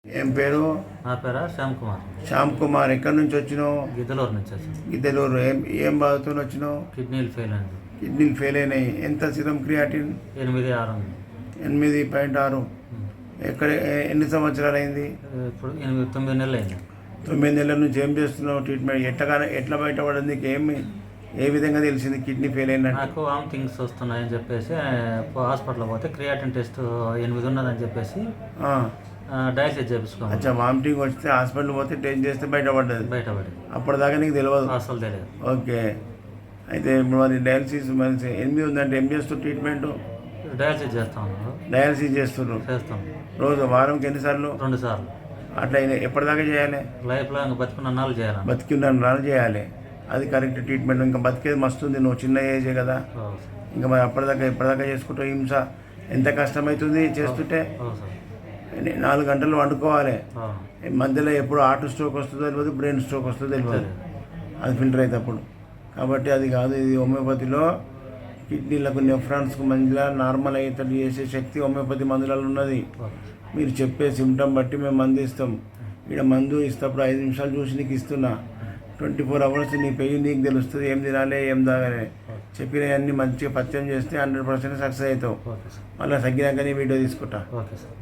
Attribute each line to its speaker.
Speaker 1: ఏం పేరు?
Speaker 2: నా పేరా శ్యామ్ కుమార్.
Speaker 1: శ్యామ్ కుమార్. ఎక్కడి నుంచి వచ్చినావు?
Speaker 2: గిద్దలూరు నుంచి వచ్చాను.
Speaker 1: గిద్దలూరు. ఏం బాధతో వచ్చినావు?
Speaker 2: కిడ్నీలు ఫెయిల్ అయింది.
Speaker 1: కిడ్నీలు ఫెయిల్ అయినాయి. ఎంత సీరం క్రియాటిన్?
Speaker 2: 8.6 ఉంది.
Speaker 1: 8.6. ఎక్కడ ఎన్ని సంవత్సరాలు అయింది?
Speaker 2: ఇప్పుడు 9 నెలలు అయింది.
Speaker 1: 9 నెలల నుంచి ఏం చేస్తున్నావు ట్రీట్మెంట్? ఎట్లా బయటపడింది? ఏ విధంగా తెలిసింది కిడ్నీ ఫెయిల్ అయినట్టు?
Speaker 2: నాకు వామిటింగ్స్ వస్తున్నాయని చెప్పేసి హాస్పిటల్ పోతే క్రియాటిన్ టెస్ట్ 8 ఉన్నదని చెప్పేసి డయాలసిస్ చేయించుకోవాలి.
Speaker 1: అచ్చా, వామిటింగ్ వస్తే హాస్పిటల్ పోతే టెస్ట్ చేస్తే బయటపడ్డది. అప్పటిదాకా నీకు తెలియదు?
Speaker 2: అసలు తెలియదు.
Speaker 1: ఓకే. అయితే మరి డయాలసిస్ మరి 8 ఉందంటే ఏం చేస్తావు ట్రీట్మెంట్?
Speaker 2: డయాలసిస్ చేస్తాను.
Speaker 1: డయాలసిస్ చేస్తున్నావు?
Speaker 2: చేస్తాం.
Speaker 1: రోజు వారంకి ఎన్నిసార్లు?
Speaker 2: 2 సార్లు.
Speaker 1: అట్లా ఎప్పటిదాకా చేయాలి?
Speaker 2: లైఫ్లో ఇంకా బతుకున్న నాలుగు చేయాలి.
Speaker 1: బతికిన చేయాలి. అది కరెక్ట్ ట్రీట్మెంట్. ఇంకా బతికేది మస్తుంది. నువ్వు చిన్న ఏజే కదా, ఇంకా మరి ఎప్పటిదాకా చేసుకుంటావు? హింస ఎంత కష్టమవుతుంది చేస్తుంటే. 4 గంటలు వండుకోవాలి. మధ్యలో ఎప్పుడు హార్ట్ స్ట్రోక్ వస్తుందో తెలియదు, బ్రెయిన్ స్ట్రోక్ వస్తుందో తెలియదు. అది ఫిల్టర్ అయినప్పుడు. కాబట్టి అది కాదు. ఇది హోమియోపతిలో కిడ్నీలకు నెఫ్రాన్స్కు మంచిగా నార్మల్ అయ్యేటట్టు చేసే శక్తి హోమియోపతి మందులలో ఉన్నది. మీరు చెప్పే సిమ్టమ్ బట్టి మేము మందు ఇస్తాం. ఇక్కడ మందు ఇస్తప్పుడు 5 నిమిషాలు చూసి నీకు ఇస్తున్నా. 24 అవర్స్ నీ పెయిన్ నీకు తెలుస్తుంది. ఏం తినాలి, ఏం తాగాలి చెప్పినవన్నీ మంచిగా పత్యం చేస్తే 100% సక్సెస్ అవుతావు. మళ్ళీ తగ్గినాక నీ వీడియో తీసుకుంటా.
Speaker 2: Okay sir.